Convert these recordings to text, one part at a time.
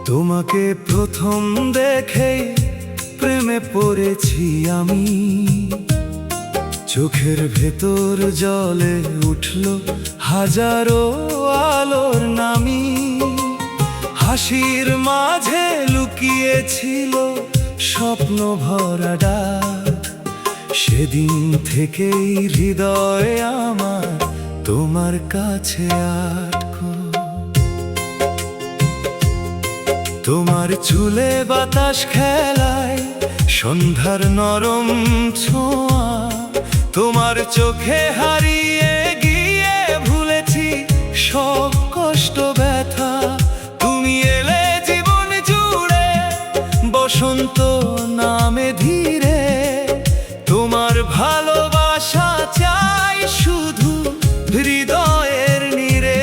তোমাকে প্রথম দেখে প্রেমে পড়েছি আমি, চোখের ভেতর জ্বলে উঠল হাজারো আলোর নামি। হাসির মাঝে লুকিয়েছিল স্বপ্ন ভরা ডাক, সেদিন থেকেই হৃদয় আমার তোমার কাছে আটকো। তোমার চুলে বাতাস খেলায় সন্ধ্যার নরম ছোঁয়া, তোমার চোখে হারিয়ে গিয়ে ভুলেছি সব কষ্ট ব্যথা। তুমি এলে জীবন জুড়ে বসন্ত নামে ধীরে, তোমার ভালোবাসা চাই শুধু হৃদয়ের নীড়ে।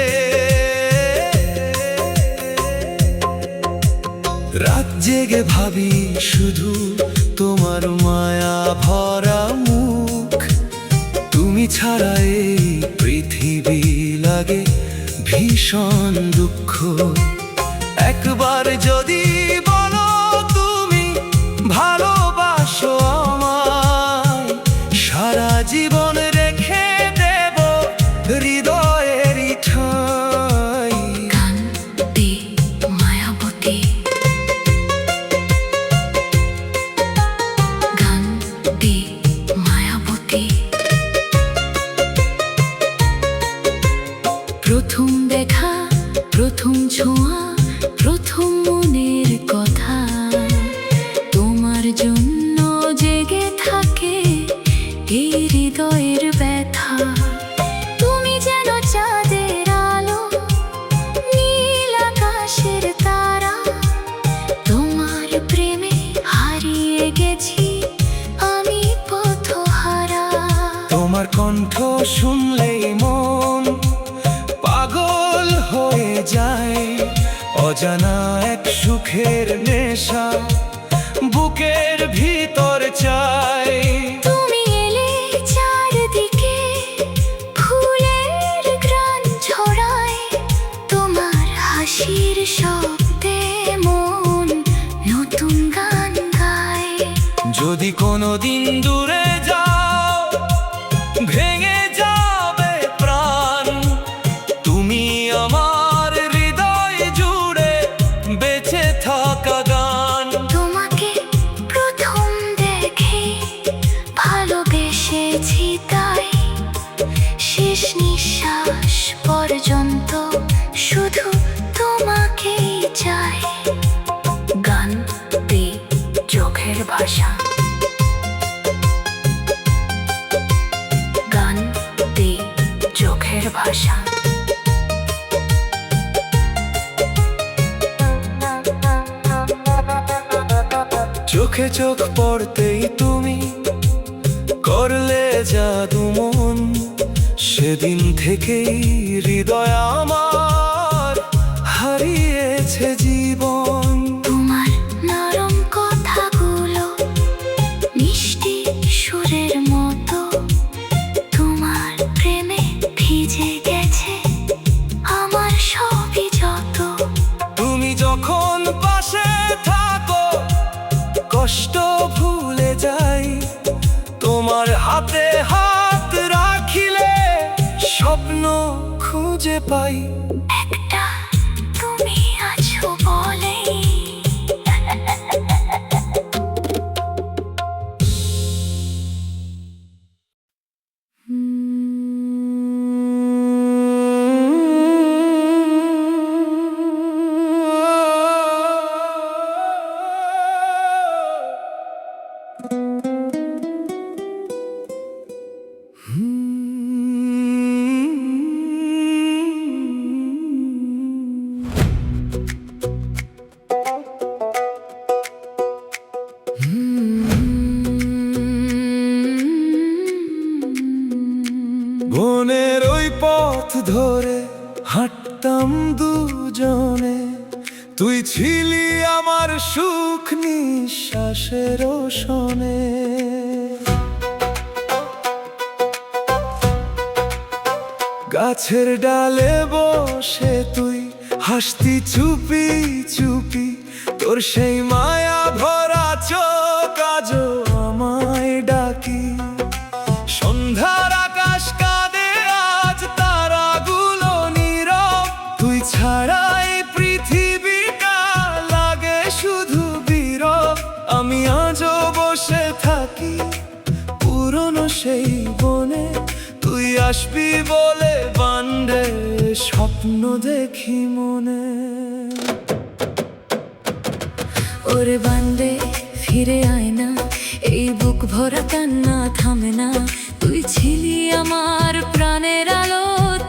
রাত জেগে ভাবি শুধু তোমার মায়া ভরা মুখ, তুমি ছাড়া এই পৃথিবী লাগে ভীষণ দুঃখ। একবার যদি বলো তুমি ভালোবাসো আমায়, সারা জীবন রেখে দেব হৃদয়েরই ঠাঁই। কান্তি মায়াবতী, কান্তি মায়াবতী। প্রথম দেখা, প্রথম ছোঁয়া, প্রথম মনের কথা, তোমার জন্য জেগে থাকে এই হৃদয়ের ব্যথা। তুমি যেন চাঁদের আলো, নীল আকাশের তারা, তোমার প্রেমে হারিয়ে গেছি আমি পথহারা। তোমার কণ্ঠ শুনলেই মন পাগল হয়ে যায়, অজানা এক সুখের নেশা বুকের ভিতর চাই। তুমি এলে চারদিকে ফুলের ঘ্রাণ ছড়ায়, তোমার হাসির শব্দে মন নতুন গান গায়। যদি কোনোদিন দূরে যাও ভেঙে যাবে প্রাণ, তুমি আমার হৃদয় জুড়ে বেঁচে থাকা গান। তোমাকে প্রথম দেখে ভালোবেসেছি তাই, শেষ নিঃশ্বাস পর্যন্ত শুধু তোমাকেই চাই। গান দি চোখের ভাষা, গান দি চোখের ভাষা। চোখে চোখ পড়তেই তুমি করলে জাদু মন, সেদিন থেকেই হৃদয় আমার হারিয়েছে জীবন। তোমার নরম কথাগুলো মিষ্টি সুরের মতো, তোমার প্রেমে ভিজে গেছে আমার সবই যত। তুমি যখন পাশে থাকো কষ্ট ভুলে যাই, তোমার হাতে হাত রাখিলে স্বপ্ন খুঁজে পাই। একটা তুমি আছো বলেই জীবনের ওই পথ ধরে হাঁটতাম দুজনে, তুই ছিলি আমার সুখ নিঃশ্বাসের শোনে। গাছের ডালে বসে তুই হাসতি চুপি চুপি, তোর সেই মায়া ভরা চোখ আজও আমায় ডাকি। সন্ধ্যার আকাশ কাঁদে আজ তারাগুলো নীরব, তুই ছাড়া এই পৃথিবীটা লাগে শুধু বিরব। আমি আজও বসে থাকি পুরনো সেই বনে, তুই আসবি বলে বান্ডে স্বপ্ন দেখি মনে। ওরে বান্দে ফিরে আয় না, এই বুক ভরা কান্না থামে না। তুই ছিলি আমার প্রাণের আলো,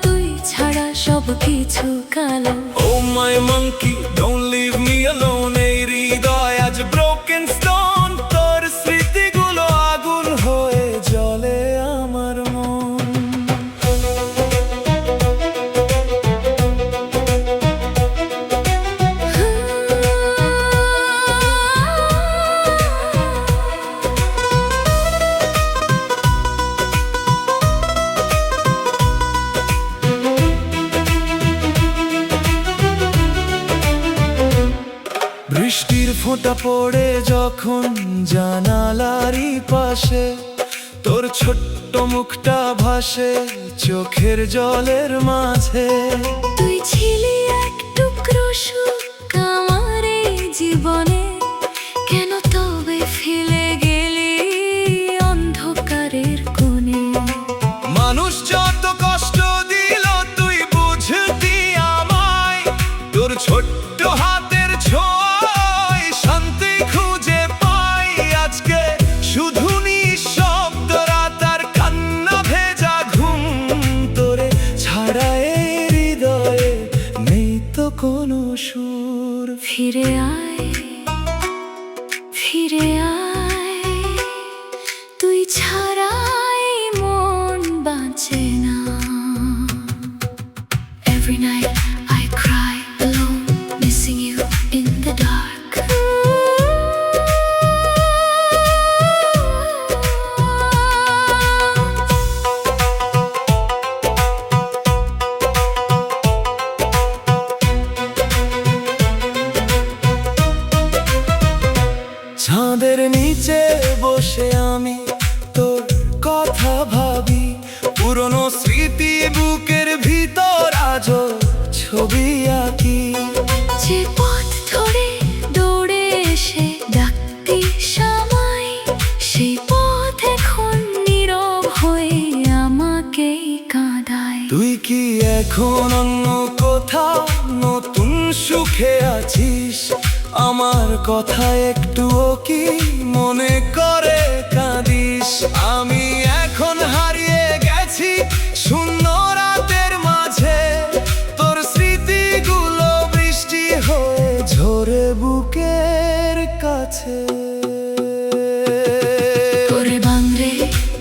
তুই ছাড়া সব কিছু কালো। Oh my monkey, don't leave me alone. এই হৃদয় আজ broken stone, তোর স্মৃতিগুলো আগুন হয়ে জ্বলে আমার মন। বৃষ্টির ফোঁটা পড়ে যখন জানালারই পাশে, তোর ছোট্ট মুখটা ভাসে চোখের জলের মাঝে। তুই ছিলি এক টুকরো সুখ আমার এই জীবনে, কেন তবে ফেলে গেলি অন্ধকারের কোণে। মানুষ যত কষ্ট দিল তুই বুঝতি আমায়, তোর ছোট্ট হাতের ছোঁয়ায় শান্তি খুঁজে পাই। আজকে শুধু নিঃশব্দ রাত আর কান্না ভেজা ঘুম, তোরে ছাড়া এই হৃদয়ে নেই তো কোনো সুর। ফিরে আয়, ফিরে আয়, তুই ছাড়াই মন বাঁচে না। Every night I cry alone, missing you in the dark. ছাদের নিচে বসে আমি তোর কথা ভাবি, পুরনো স্মৃতি বুকের ভিতর আজও ছবি আঁকি। যে পথ ধরে দৌড়ে এসে ডাকতি সময়, সেই পথ এখন নীরব হয়ে আমাকেই কাঁদায়। তুই কি এখন অন্য কোথাও নতুন সুখে আছিস? আমার কথা একটুও কি মনে করে কাঁদিস? আমি এখন হারিয়ে গেছি শূন্য রাতের মাঝে, তোর স্মৃতিগুলো বৃষ্টি হয়ে ঝরে বুকের কাছে। তোরে বাংরে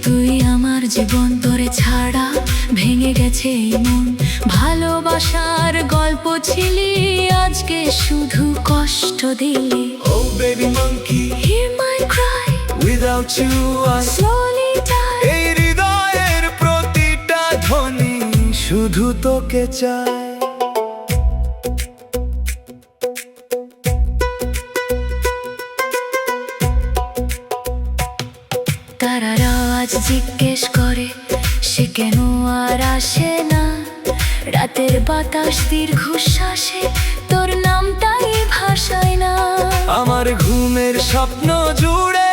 তুই আমার জীবন, তোরে ছাড়া ভেঙে গেছে এই মন। ভালোবাসার গল্প ছিলি, আজকে শুধু কষ্ট দিলি। Oh baby monkey, Hear my cry, without you I slowly die. এই হৃদয়ের প্রতিটা ধ্বনি শুধু তোকে চায়। তারারা আজ জিজ্ঞেস করে সে কেন আর আসে না। রাতের বাতাস দীর্ঘশ্বাসে তোর নামটাই ভাসায় না। আমার ঘুমের স্বপ্ন জুড়ে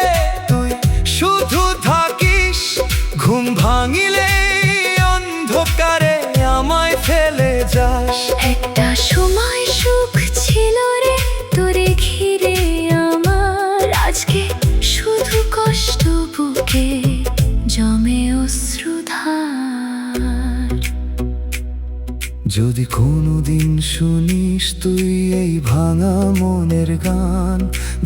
তুই শুধু থাকিস, ঘুম ভাঙিলে অন্ধকারে আমায় ফেলে যাস। একটা সময় সুখ ছিল রে তোরে ঘিরে আমার, আজকে শুধু কষ্ট বুকে জমে অশ্রুধার। যদি কোনোদিন শুনিস তুই এই ভাঙা মনের গান,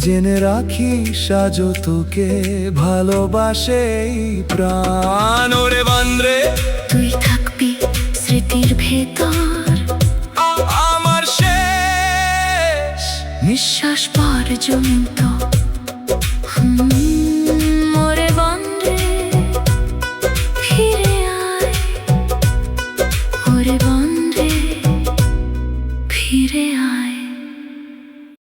জেনে রাখিস আজও তোকে ভালোবাসে এই প্রাণ। ওরে বান্দ্রে, তুই থাকবি স্মৃতির ভেতর, আমার শেষ নিঃশ্বাস পর্যন্ত।